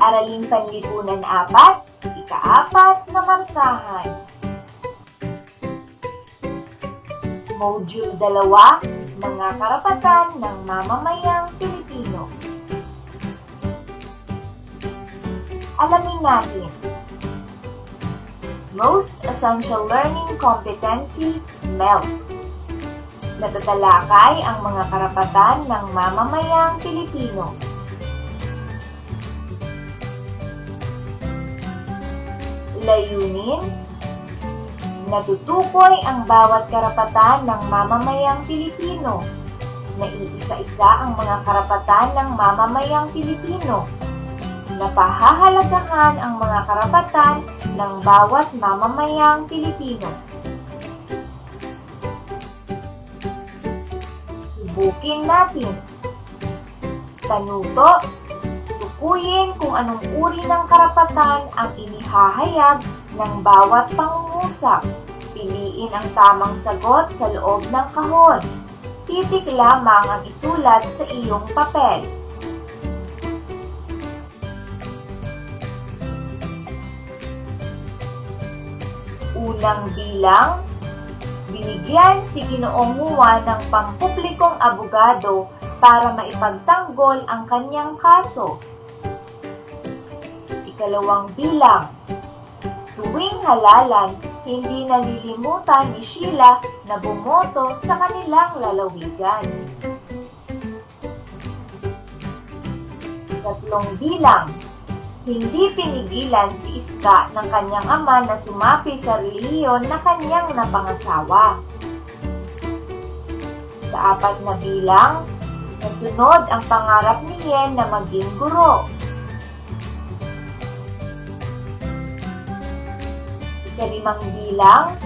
Araling Panlipunan 4, ika-4 na markahan. Module 2, Mga Karapatan ng Mamamayang Pilipino. Alamin natin. Most Essential Learning Competency, MELC. Natatalakay ang mga karapatan ng mamamayang Pilipino. Layunin, natutukoy ang bawat karapatan ng mamamayang Pilipino. Naiisa-isa ang mga karapatan ng mamamayang Pilipino. Napahahalagahan ang mga karapatan ng bawat mamamayang Pilipino. Subukin natin. Panuto, tukuyin kung anong uri ng karapatan ang inihahayag ng bawat pangungusap. Piliin ang tamang sagot sa loob ng kahon. Titik lamang ang isulat sa iyong papel. Unang bilang, binigyan si Ginoong Juan ng pampublikong abogado para maipagtanggol ang kanyang kaso. Ikalawang bilang, tuwing halalan, hindi nalilimutan ni Sheila na bumoto sa kanilang lalawigan. Ikatlong bilang, hindi pinigilan si Iska ng kanyang ama na sumapi sa relihiyon na kanyang napangasawa. Sa apat na bilang, nasunod ang pangarap ni Yen na maging guro. Ikalimang bilang,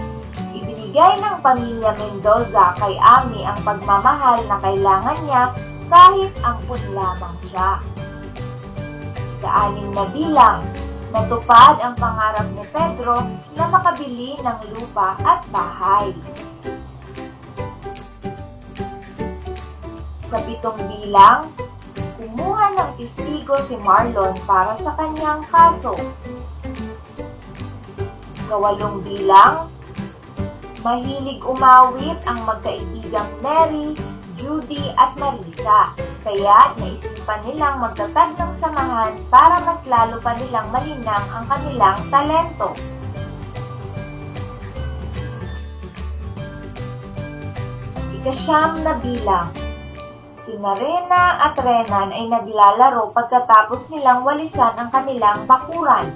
ibinigay ng pamilya Mendoza kay Ami ang pagmamahal na kailangan niya kahit ampun lamang siya. Ika-6 na bilang, natupad ang pangarap ni Pedro na makabili ng lupa at bahay. Sa 7 bilang, kumuha ng testigo si Marlon para sa kanyang kaso. Sa 8 bilang, mahilig umawit ang magkaibigang Neri, Judy at Marisa, kaya naisipan nilang magtatag ng samahan para mas lalo pa nilang malinang ang kanilang talento. Ika-9 na bilang, sina Rena at Renan ay naglalaro pagkatapos nilang walisan ang kanilang bakuran.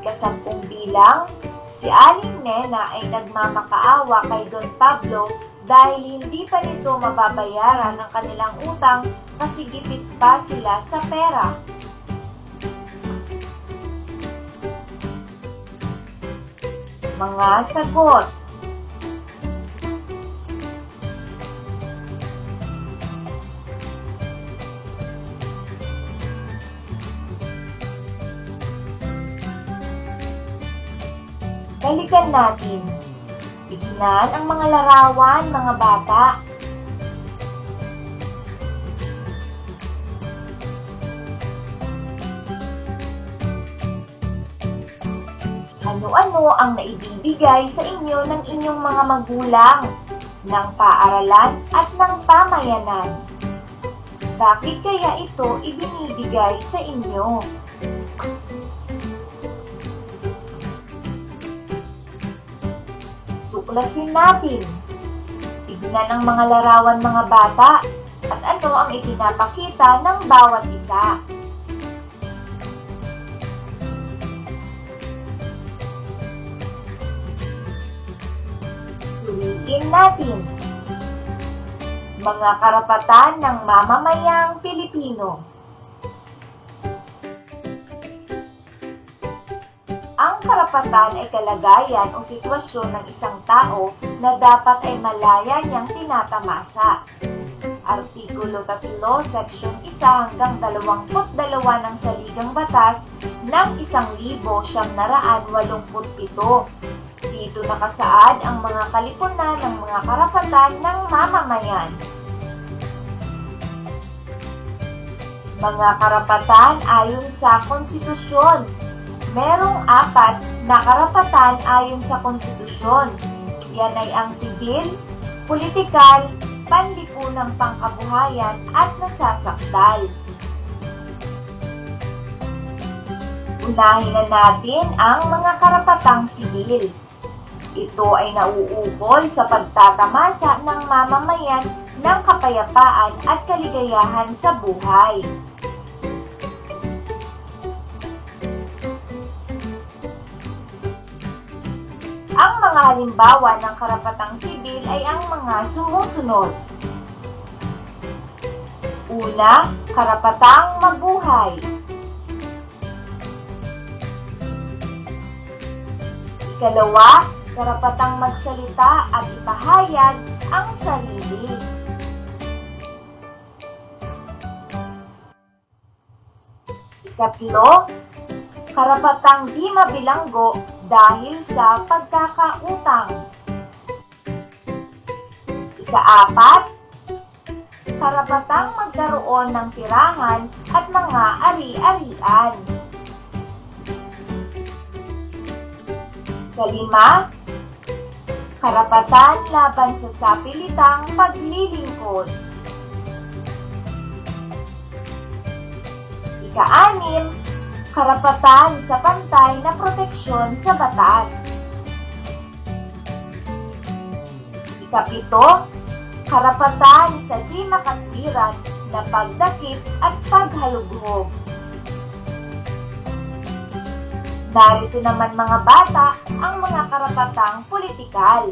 Ika-10 bilang, si Aling Nena ay nagmamakaawa kay Don Pablo dahil hindi pa nito mababayaran ang kanilang utang kasi gipit pa sila sa pera. Mga sagot. Balikan natin. Tignan ang mga larawan, mga bata. Ano-ano ang naibibigay sa inyo ng inyong mga magulang, ng paaralan at ng pamayanan? Bakit kaya ito ibinibigay sa inyo? Tuklasin natin. Tignan ang mga larawan, mga bata, at ano ang ipinapakita ng bawat isa. Sulitin natin. Mga karapatan ng mamamayang Pilipino. Ang karapatan ay kalagayan o sitwasyon ng isang tao na dapat ay malaya niyang tinatamasa. Artikulo 3, Seksyon 1 hanggang 22 ng Saligang Batas ng 1987. Dito nakasaad ang mga kalipunan ng mga karapatan ng mamamayan. Mga karapatan ayon sa konstitusyon. Merong 4 na karapatan ayon sa konstitusyon. Yan ay ang sibil, politikal, panlipunang pangkabuhayan at nasasakdal. Unahin na natin ang mga karapatang sibil. Ito ay nauukol sa pagtatamasa ng mamamayan ng kapayapaan at kaligayahan sa buhay. Ang mga halimbawa ng karapatang sibil ay ang mga sumusunod. Una, karapatang mabuhay. Ikalawa, karapatang magsalita at ipahayag ang sarili. Ikatlo, karapatang di mabilanggo dahil sa pagkakautang. Ika-4, karapatang magkaroon ng tirahan at mga ari-arian. Ika-5, karapatan laban sa sapilitang paglilingkod. Ika-6, karapatan sa pantay na proteksyon sa batas. Ika-7, karapatan sa di makatwiran na pagdakip at paghalughog. Narito naman mga bata ang mga karapatang politikal.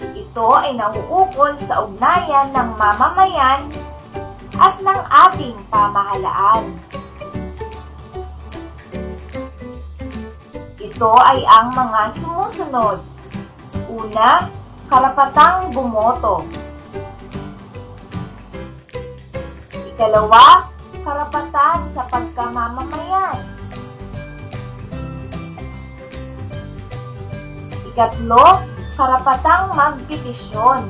Ito ay nauukol sa ugnayan ng mamamayan at ng ating pamahalaan. Ito ay ang mga sumusunod. Una, karapatang bumoto. Ikalawa, karapatan sa pagkamamamayan. Ikatlo, karapatang magpetisyon.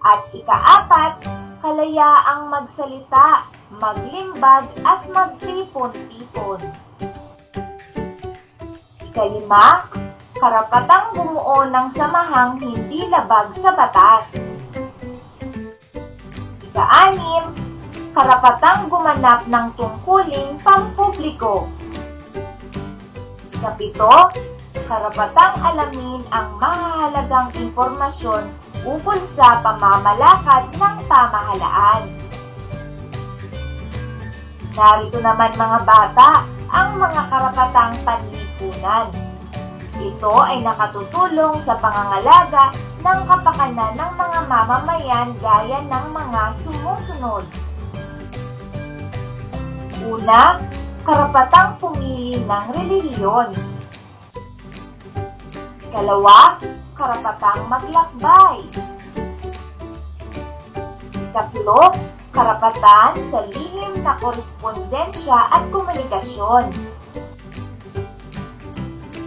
At ika-4, kalayaang magsalita, maglimbag at magtipon-tipon. Ika-5, karapatang bumuo ng samahang hindi labag sa batas. Ika-6, karapatang gumanap ng tungkuling pampubliko. Ika-7, karapatang alamin ang mahahalagang impormasyon ukol sa pamamalakad ng pamahalaan. Narito naman mga bata ang mga karapatang panlipunan. Ito ay nakatutulong sa pangangalaga ng kapakanan ng mga mamamayan gaya ng mga sumusunod. Una, karapatang pumili ng relihiyon. Ikalawa, karapatang maglakbay. Ikatlo, karapatan sa lihim na korespondensya at komunikasyon.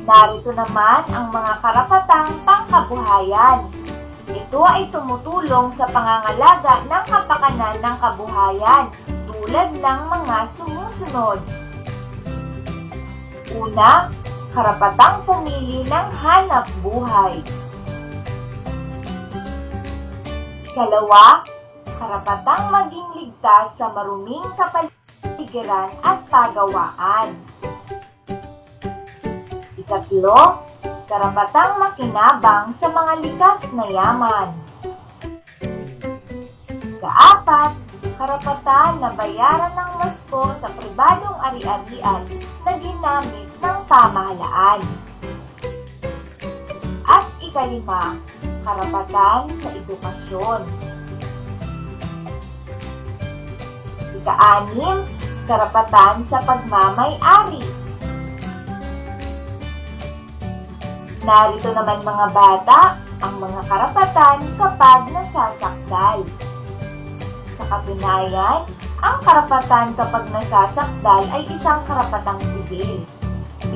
Narito naman ang mga karapatang pangkabuhayan. Ito ay tumutulong sa pangangalaga ng kapakanan ng kabuhayan tulad ng mga sumusunod. Una, karapatang pumili ng hanap buhay. Ikalawa, karapatang maging ligtas sa maruming kapaligiran at pagawaan. Ikatlo, karapatang makinabang sa mga likas na yaman. Ika-4, karapatan na bayaran ng wasto sa pribadong ari-arian na ginamit ng pamahalaan. At ika-5, karapatan sa edukasyon. Ika-6, karapatan sa pagmamay-ari. Narito naman mga bata ang mga karapatan kapag nasasakdal. Sa katunayan, ang karapatan kapag nasasakdal ay isang karapatang sibil.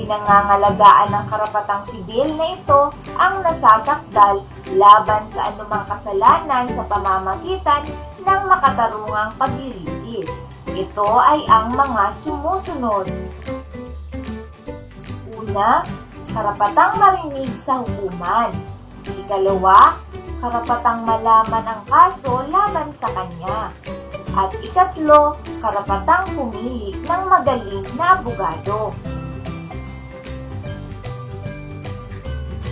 Pinangangalagaan ng karapatang sibil na ito ang nasasakdal laban sa anumang kasalanan sa pamamagitan ng makatarungang paglilitis. Ito ay ang mga sumusunod. Una, karapatang marinig sa hukuman. Ikalawa, karapatang malaman ang kaso laban sa kanya. At ikatlo, karapatang pumili ng magaling na abogado.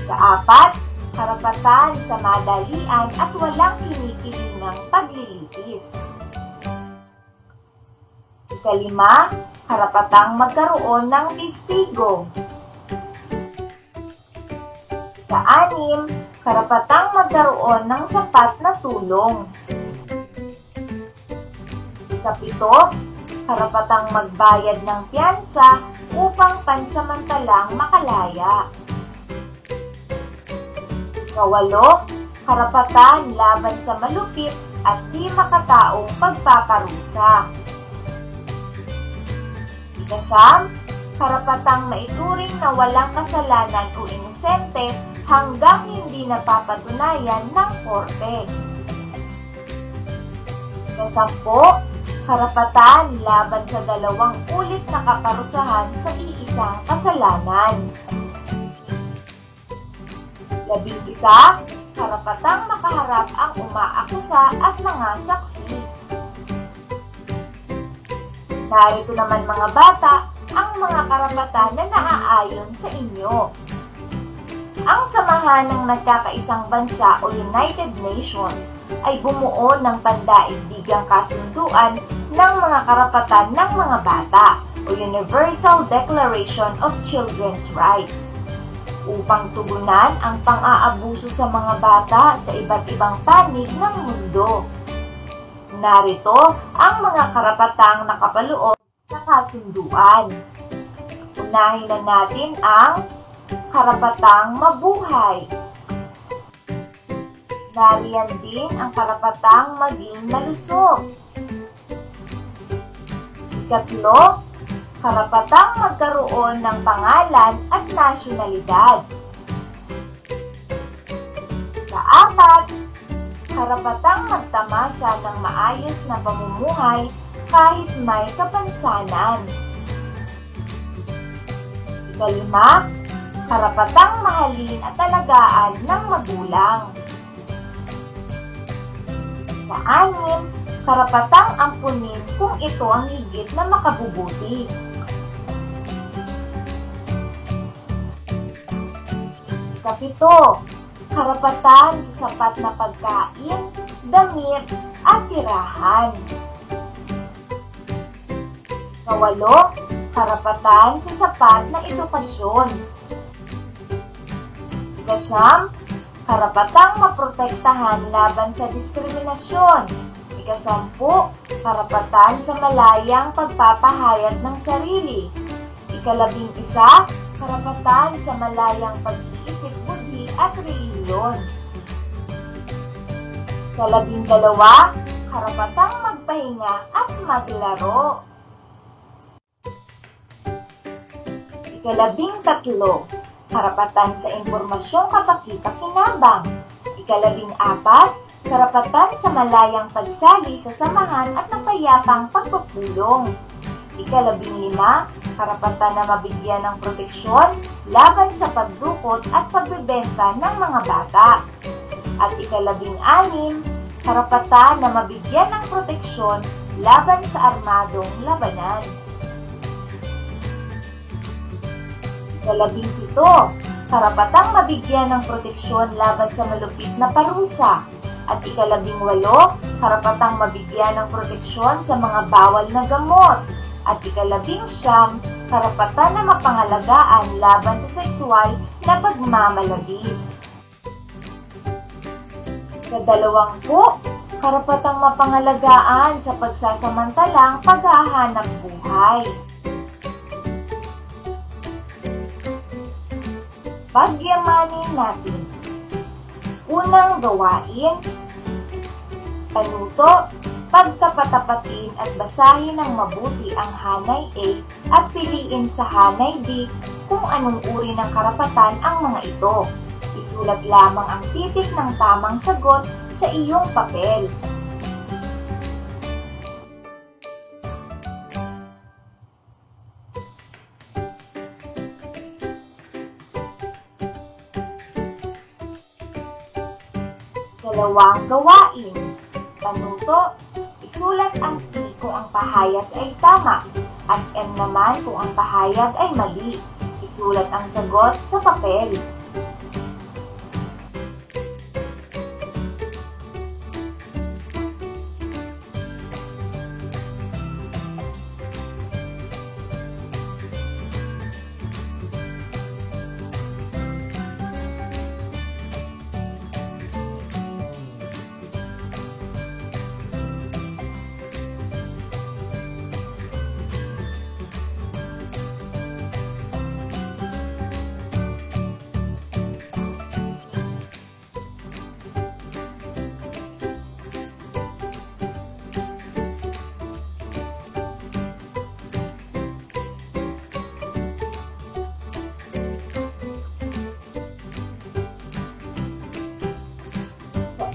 Ikaapat, karapatan sa madalian at walang kinikilingang paglilitis. Ikalima, karapatang magkaroon ng testigo. Ikaanim, karapatang magkaroon ng sapat na tulong. Ikapito, karapatang magbayad ng piyansa upang pansamantalang makalaya. Ikawalo, karapatan laban sa malupit at di makataong pagpaparusa. Ikasyam, karapatang maituring na walang kasalanan o inosente hanggang hindi napapatunayan ng korte. Ikasampu, karapatan laban sa dalawang ulit na kaparusahan sa iisang kasalanan. 11, karapatang makaharap ang umaakusa at mga saksi. Narito naman mga bata, ang mga karapatan na naaayon sa inyo. Ang Samahan ng Nagkakaisang Bansa o United Nations ay bumuo ng pandaigdigang kasunduan ng mga karapatan ng mga bata o Universal Declaration of Children's Rights upang tugunan ang pang-aabuso sa mga bata sa iba't ibang panig ng mundo. Narito ang mga karapatang nakapaloob sa kasunduan. Unahin na natin ang karapatang mabuhay. Nariyan din ang karapatang maging malusog. Ikatlo, karapatang magkaroon ng pangalan at nasyonalidad. Ikaapat, karapatang magtamasa ng maayos na pamumuhay kahit may kapansanan. Ikalima, karapatang mahalin at alagaan ng magulang. Ikaanim, karapatang ampunin kung ito ang higit na makabubuti. Ikapito, karapatan sa sapat na pagkain, damit, at tirahan. Ikawalo, karapatan sa sapat na edukasyon. Ikasyam, karapatang maprotektahan laban sa diskriminasyon. Ikasampu, karapatan sa malayang pagpapahayag ng sarili. Ikalabing-isa, karapatan sa malayang pag-iisip, budhi at relihiyon. Ikalabing-dalawa, karapatang magpahinga at maglaro. Ikalabing-tatlo, karapatan sa impormasyong kapaki-pakinabang. Ikalabing-apat, karapatan sa malayang pagsali sa samahan at mapayapang pagpupulong. Ikalabing-lima, karapatan na mabigyan ng proteksyon laban sa pagdukot at pagbebenta ng mga bata. At ikalabing-anim, karapatan na mabigyan ng proteksyon laban sa armadong labanan. Ikalabing-pito, karapatang mabigyan ng proteksyon laban sa malupit na parusa. At ikalabing-walo, karapatang mabigyan ng proteksyon sa mga bawal na gamot. At ikalabing-siyam, karapatan na mapangalagaan laban sa sexual na pagmamalabis. Ikadalawangpu, karapatang mapangalagaan sa pagsasamantalang paghahanap buhay. Pagyamanin natin. Unang gawain, panuto, pagtapat-tapatin at basahin ng mabuti ang hanay A at piliin sa hanay B kung anong uri ng karapatan ang mga ito. Isulat lamang ang titik ng tamang sagot sa iyong papel. Dalawang gawain. Panuto, isulat ang T kung ang pahayag ay tama at M naman kung ang pahayag ay mali. Isulat ang sagot sa papel.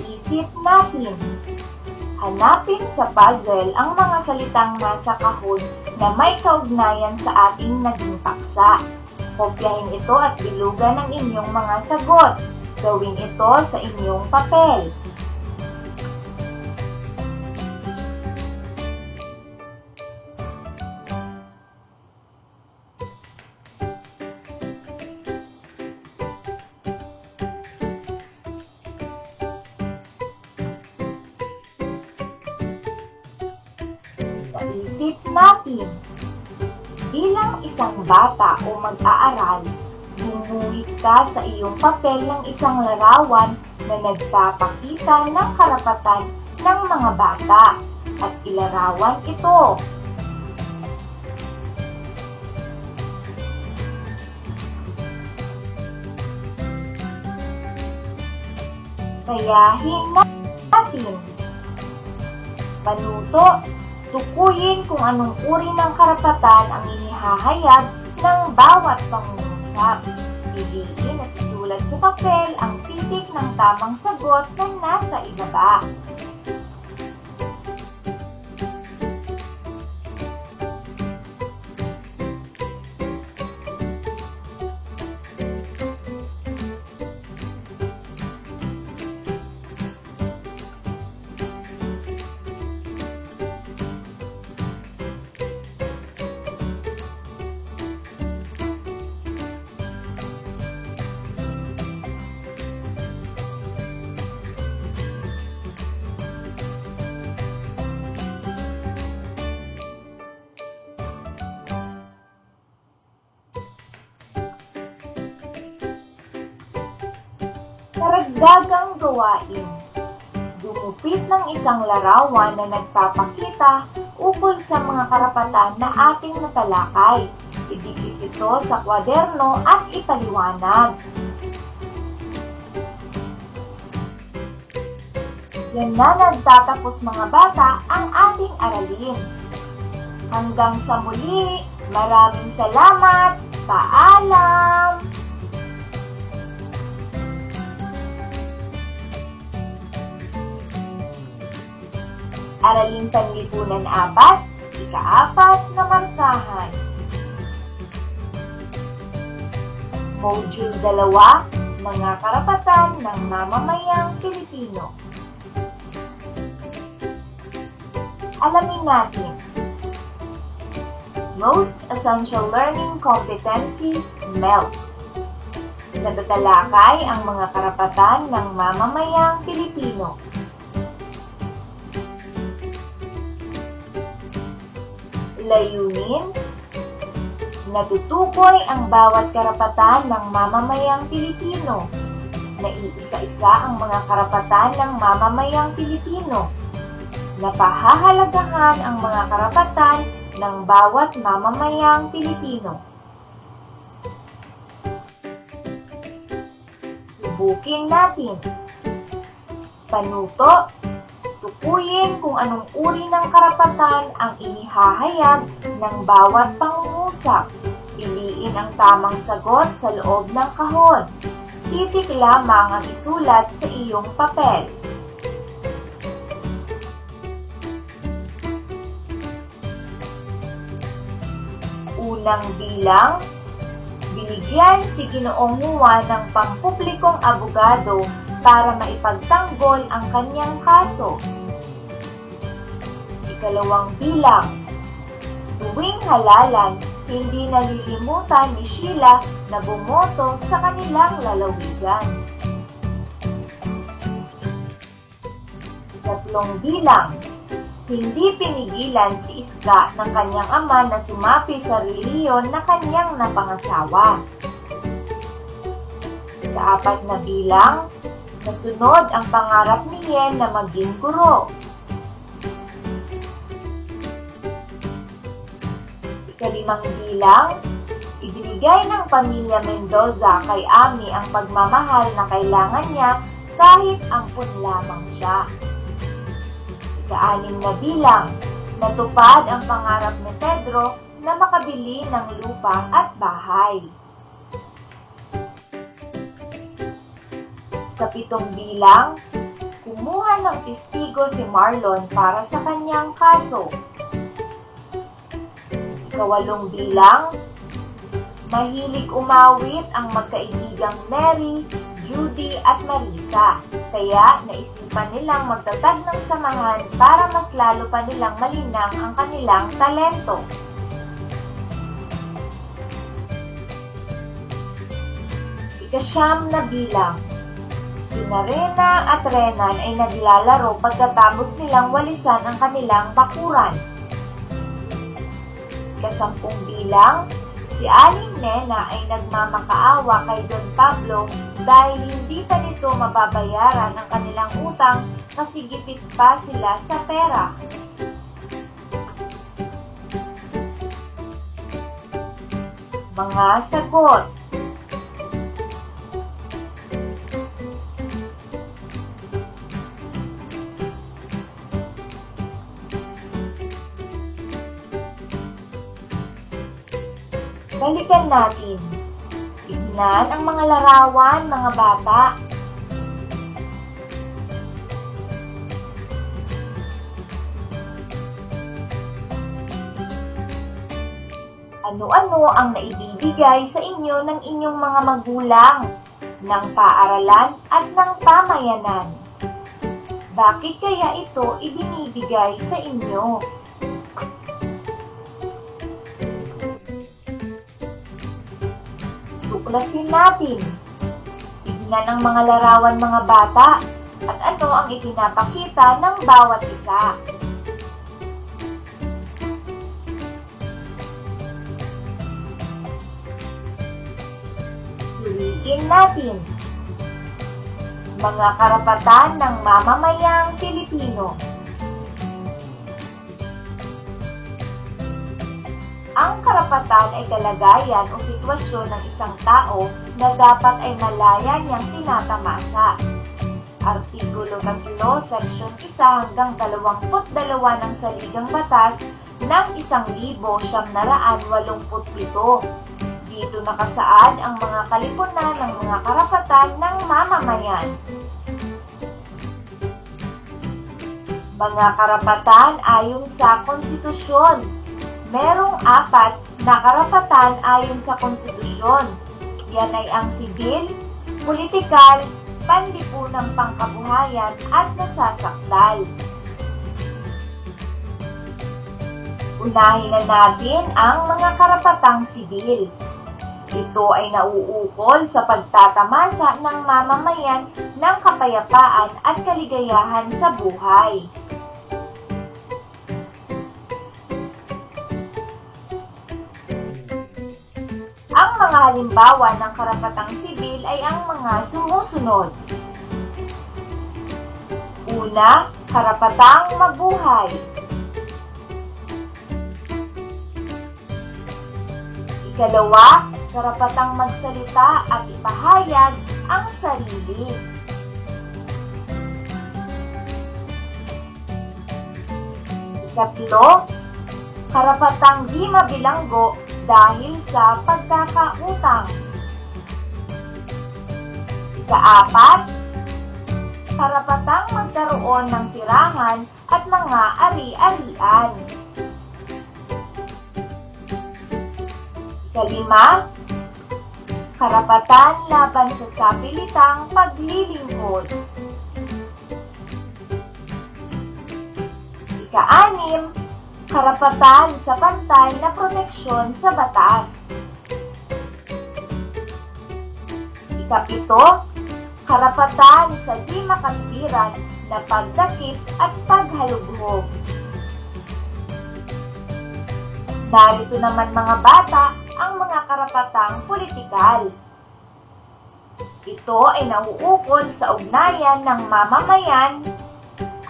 Isip natin. Hanapin sa puzzle ang mga salitang nasa kahon na may kaugnayan sa ating naging paksa. Kopyahin ito at bilugan ang inyong mga sagot. Gawin ito sa inyong papel. Sa isip natin, bilang isang bata o mag-aaral, gumuhit ka sa iyong papel ng isang larawan na nagpapakita ng karapatan ng mga bata at ilarawan ito. Kayahin natin. Panuto, tukuyin kung anong uri ng karapatan ang inihahayag ng bawat pangungusap. Piliin at isulat sa papel ang titik ng tamang sagot na nasa ibaba. Karagdagang gawain. Gumupit ng isang larawan na nagpapakita ukol sa mga karapatan na ating natalakay. Idikit ito sa kwaderno at ipaliwanag. Diyan na nagtatapos mga bata ang ating aralin. Hanggang sa muli, maraming salamat. Paalam! Araling Panlipunan 4, ika-4 na markahan. Module 2, mga karapatan ng mamamayang Pilipino. Alamin natin. Most Essential Learning Competency, MELC. Natatalakay ang mga karapatan ng mamamayang Pilipino. Layunin, natutukoy ang bawat karapatan ng mamamayang Pilipino. Naiisa-isa ang mga karapatan ng mamamayang Pilipino. Napahahalagahan ang mga karapatan ng bawat mamamayang Pilipino. Subukin natin. Panuto, Tukuyin kung anong uri ng karapatan ang inihahayag ng bawat pangungusap. Piliin ang tamang sagot sa loob ng kahon. Titik lamang ang isulat sa iyong papel. Unang bilang, binigyan si Ginoong Juan ng pampublikong abogado para maipagtanggol ang kanyang kaso. Ikalawang bilang, tuwing halalan, hindi nalilimutan ni Sheila na bumoto sa kanilang lalawigan. Tatlong bilang, hindi pinigilan si Iska ng kanyang ama na sumapi sa relihiyon na kanyang napangasawa. Ikaapat na bilang, nasunod ang pangarap ni Yen na maging guro. Ikalimang bilang, ibinigay ng pamilya Mendoza kay Ami ang pagmamahal na kailangan niya kahit ampun lamang siya. Ika-anim na bilang, natupad ang pangarap ni Pedro na makabili ng lupa at bahay. Kapitong bilang, kumuha ng testigo si Marlon para sa kanyang kaso. Ikawalong bilang, mahilig umawit ang magkaibigang Mary, Judy at Marisa, kaya naisipan nilang magtatag ng samahan para mas lalo pa nilang malinang ang kanilang talento. Ika-siyam na bilang, sina Rena at Renan ay naglalaro pagkatapos nilang walisan ang kanilang bakuran. Ika-sampung bilang, si Aling Nena ay nagmamakaawa kay Don Pablo dahil hindi pa nito mababayaran ang kanilang utang kasi gipit pa sila sa pera. Mga sagot. Balikan natin. Tignan ang mga larawan, mga bata. Ano-ano ang naibibigay sa inyo ng inyong mga magulang, ng paaralan at ng pamayanan? Bakit kaya ito ibinibigay sa inyo? Tuklasin natin. Tignan ang mga larawan, mga bata, at ano ang ipinapakita ng bawat isa. Suriin natin. Mga karapatan ng mamamayang Pilipino. Ang karapatan ay kalagayan o sitwasyon ng isang tao na dapat ay malaya niyang tinatamasa. Artikulo 3, Seksyon 1 hanggang 22 ng Saligang Batas ng 1987. Dito nakasaad ang mga kalipunan ng mga karapatan ng mamamayan. Mga karapatan ayon sa konstitusyon. Merong 4 na karapatan ayon sa konstitusyon. Yan ay ang sibil, politikal, panlipunang pangkabuhayan at nasasakdal. Unahin na natin ang mga karapatang sibil. Ito ay nauukol sa pagtatamasa ng mamamayan ng kapayapaan at kaligayahan sa buhay. Ang mga halimbawa ng karapatang sibil ay ang mga sumusunod. Una, karapatang mabuhay. Ikalawa, karapatang magsalita at ipahayag ang sarili. Ikatlo, karapatang di mabilanggo dahil sa pagkakautang. Ikaapat, karapatang magkaroon ng tirahan at mga ari-arian. Ikalima, karapatan laban sa sapilitang paglilingkod. Ika-anim, karapatan sa pantay na proteksyon sa batas. Ika-pito, karapatan sa di makatwiran na pagdakip at paghalughog. Narito naman mga bata ang mga karapatang politikal. Ito ay nauukol sa ugnayan ng mamamayan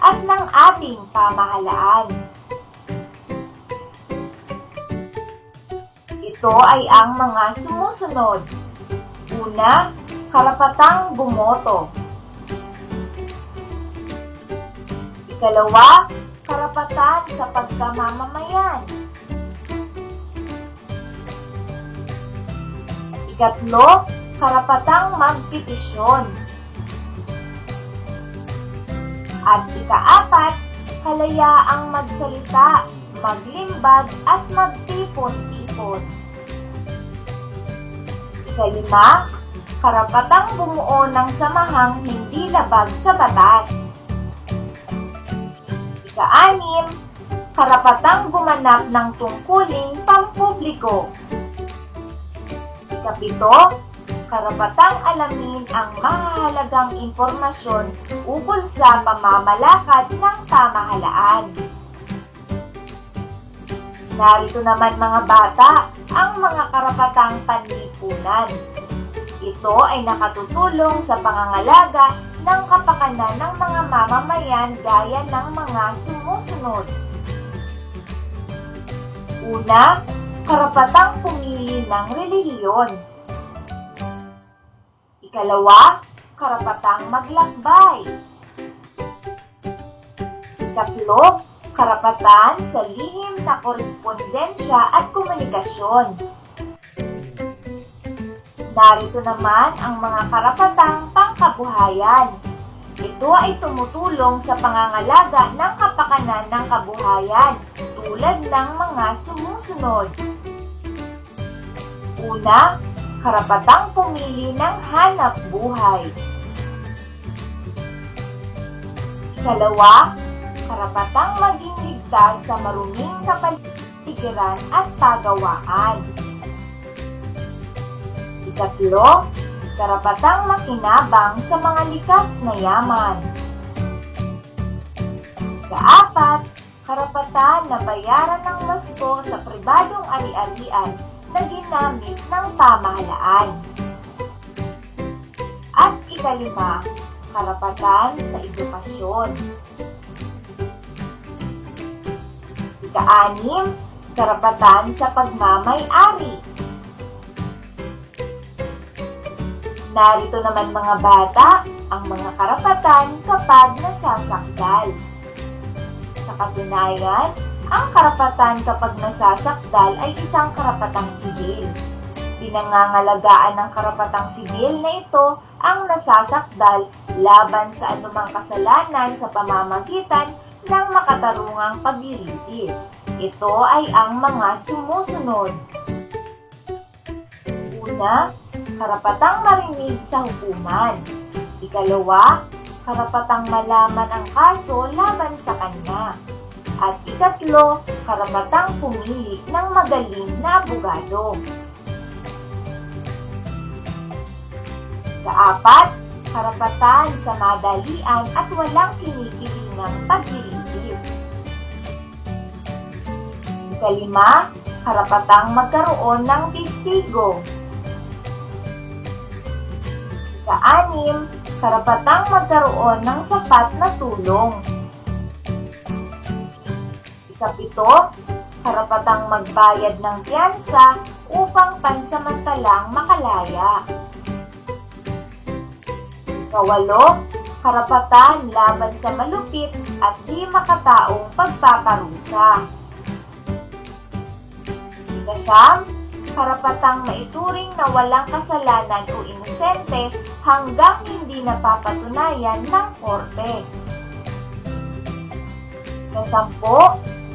at ng ating pamahalaan. Ito ay ang mga sumusunod. Una, karapatang bumoto. Ikalawa, karapatan sa pagkamamamayan. Ikatlo, karapatang magpetisyon. At ikaapat, kalayaang magsalita, maglimbag at magtipon-tipon. Ikalima, karapatang bumuo ng samahang hindi labag sa batas. Ika-anim, karapatang gumanap ng tungkuling pampubliko. Ikapito, karapatang alamin ang mahahalagang impormasyon ukol sa pamamalakad ng pamahalaan. Narito naman mga bata ang mga karapatang panlipunan. Ito ay nakatutulong sa pangangalaga ng kapakanan ng mga mamamayan gaya ng mga sumusunod. Una, karapatang pumili ng relihiyon. Ikalawa, karapatang maglakbay. Ikatlo, karapatan sa lihim na korespondensya at komunikasyon. Narito naman ang mga karapatang pangkabuhayan. Ito ay tumutulong sa pangangalaga ng kapakanan ng kabuhayan tulad ng mga sumusunod. Una, karapatang pumili ng hanap buhay. Ikalawa, karapatang maging ligtas sa maruming kapaligiran at pagawaan. Ikatlo, karapatang makinabang sa mga likas na yaman. Ikaapat, karapatan na bayaran ng wasto sa pribadong ari-arian na ginamit ng pamahalaan. At ikalima, karapatan sa edukasyon. Ika-anim, karapatan sa pagmamay-ari. Narito naman mga bata ang mga karapatan kapag nasasakdal. Sa katunayan, ang karapatan kapag nasasakdal ay isang karapatang sibil. Pinangangalagaan ng karapatang sibil na ito ang nasasakdal laban sa anumang kasalanan sa pamamagitan ng makatarungang paglilitis. Ito ay ang mga sumusunod. Una, karapatang marinig sa hukuman. Ikalawa, karapatang malaman ang kaso laban sa kanya. At ikatlo, karapatang pumili ng magaling na abogado. Ikaapat, karapatan sa madalian at walang kinikilingang paglilitis. Ikalima, karapatang magkaroon ng testigo. Ika-anim, karapatang magkaroon ng sapat na tulong. Ikapito, karapatang magbayad ng piyansa upang pansamantalang makalaya. Ikawalo, karapatan laban sa malupit at di makataong pagpaparusa. Ika-9, karapatang maituring na walang kasalanan o inosente hanggang hindi napapatunayan ng korte. Ika-10,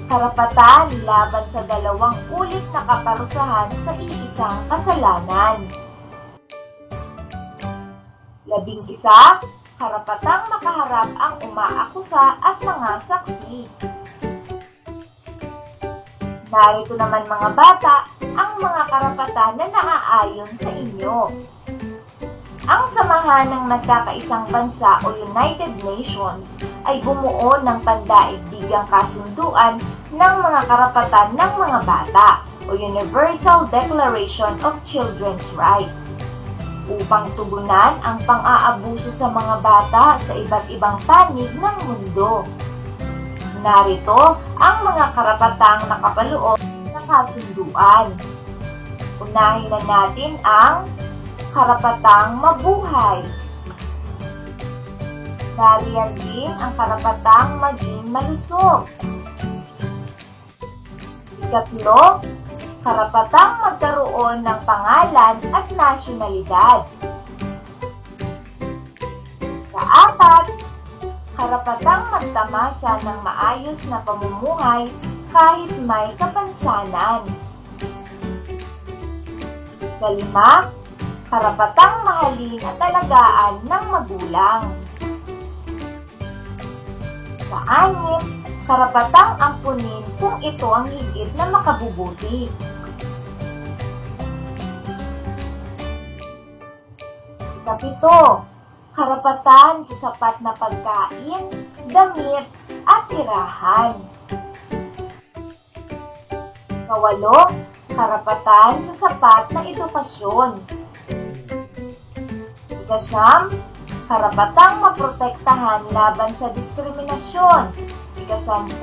karapatan laban sa 2 ulit na kaparusahan sa iisang kasalanan. 11, karapatang makaharap ang umaakusa at mga saksi. Narito naman mga bata, ang mga karapatan na naaayon sa inyo. Ang Samahan ng Nagkakaisang Bansa o United Nations ay bumuo ng pandaigdigang kasunduan ng mga karapatan ng mga bata o Universal Declaration of Children's Rights upang tugunan ang pang-aabuso sa mga bata sa iba't ibang panig ng mundo. Narito ang mga karapatang nakapaloob sa kasunduan. Unahin na natin ang karapatang mabuhay. Nariyan din ang karapatang maging malusog. 3, karapatang magkaroon ng pangalan at nasyonalidad. 4, karapatang magtamasa ng maayos na pamumuhay kahit may kapansanan. 5, karapatang mahalin at alagaan ng magulang. 6, karapatang ampunin kung ito ang higit na makabubuti. 7, karapatan sa sapat na pagkain, damit, at tirahan. 8, karapatan sa sapat na edukasyon. 9, karapatang maprotektahan laban sa diskriminasyon. 10,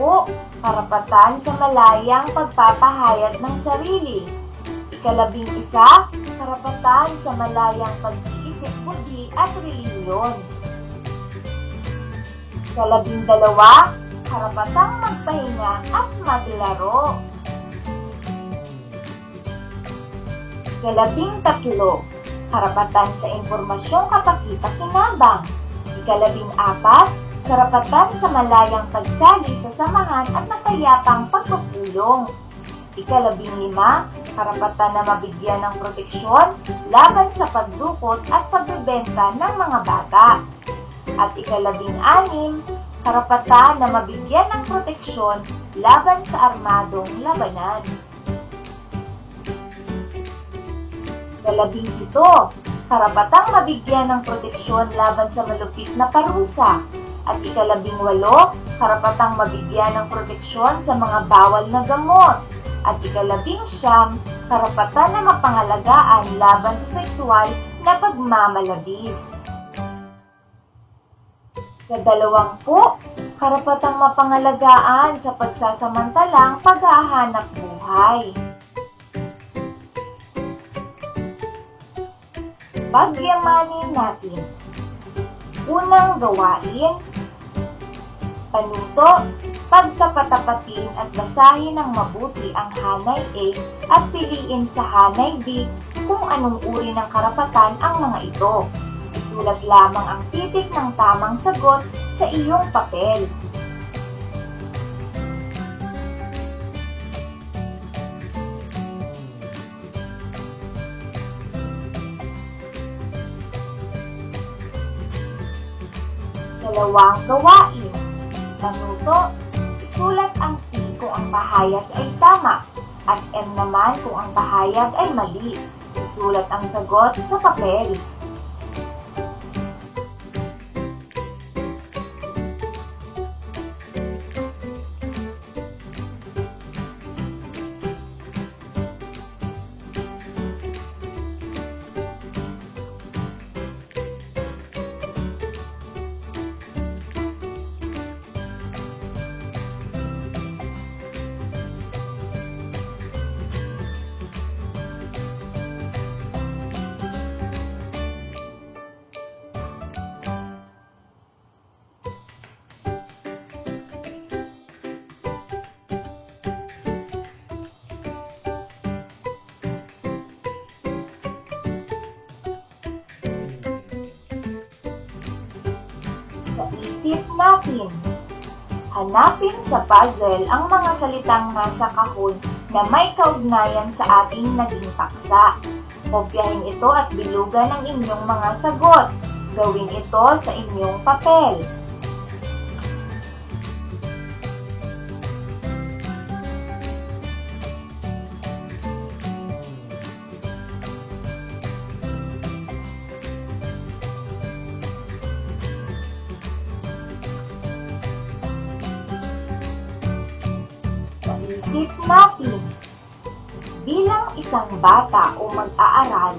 karapatan sa malayang pagpapahayag ng sarili. 11, karapatan sa malayang pag-iisip, budi at relihiyon. 12, karapatang magpahinga at maglaro. 13, karapatan sa impormasyong kapakita-kinabang. 14, karapatan sa malayang pagsali sa samahan at mapayapang pagpupulong. 15, karapatan na mabigyan ng proteksyon laban sa pagdukot at pagbebenta ng mga bata. At 16, karapatan na mabigyan ng proteksyon laban sa armadong labanan. 17, karapatang mabigyan ng proteksyon laban sa malupit na parusa. At 18, karapatang mabigyan ng proteksyon sa mga bawal na gamot. At 19, karapatan na mapangalagaan laban sa sexual na pagmamalabis. 20, karapatang mapangalagaan sa pagsasamantalang paghahanap buhay. Pagyamanin natin. Unang gawain, panuto, pagtapatapatin at basahin ng mabuti ang hanay A at piliin sa hanay B kung anong uri ng karapatan ang mga ito. Isulat lamang ang titik ng tamang sagot sa iyong papel. Dalawang gawain. Panuto, isulat ang P kung ang pahayag ay tama at M naman kung ang pahayag ay mali. Isulat ang sagot sa papel. isip natin. Hanapin sa puzzle ang mga salitang nasa kahon na may kaugnayan sa ating naging paksa. Kopyahin ito at bilugan ang inyong mga sagot. Gawin ito sa inyong papel. Isip natin. Bilang isang bata o mag-aaral,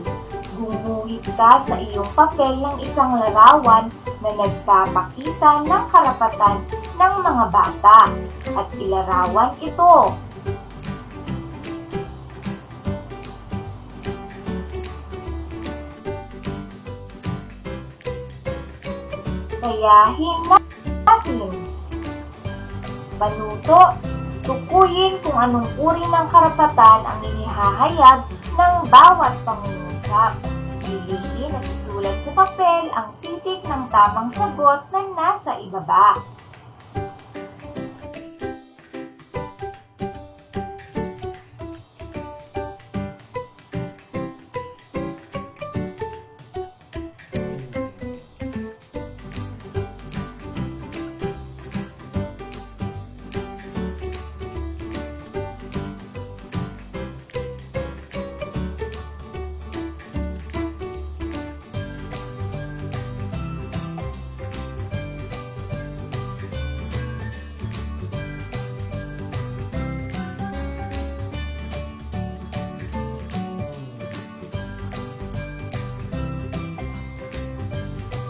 gumuhit ka sa iyong papel ng isang larawan na nagpapakita ng karapatan ng mga bata at ilarawan ito. Kayahin natin. Panuto. Tukuyin kung anong uri ng karapatan ang inihahayag ng bawat pangungusap. Piliin at isulat sa papel ang titik ng tamang sagot na nasa ibaba.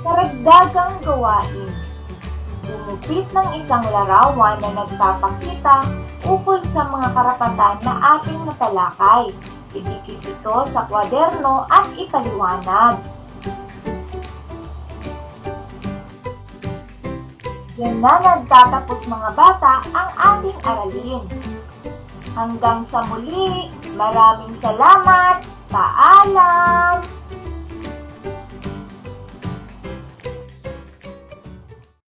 Karagdagang gawain. Gumupit ng isang larawan na nagpapakita ukol sa mga karapatan na ating natalakay. Idikit ito sa kwaderno at ipaliwanag. Diyan na nagtatapos mga bata ang ating aralin. Hanggang sa muli, maraming salamat. Paalam!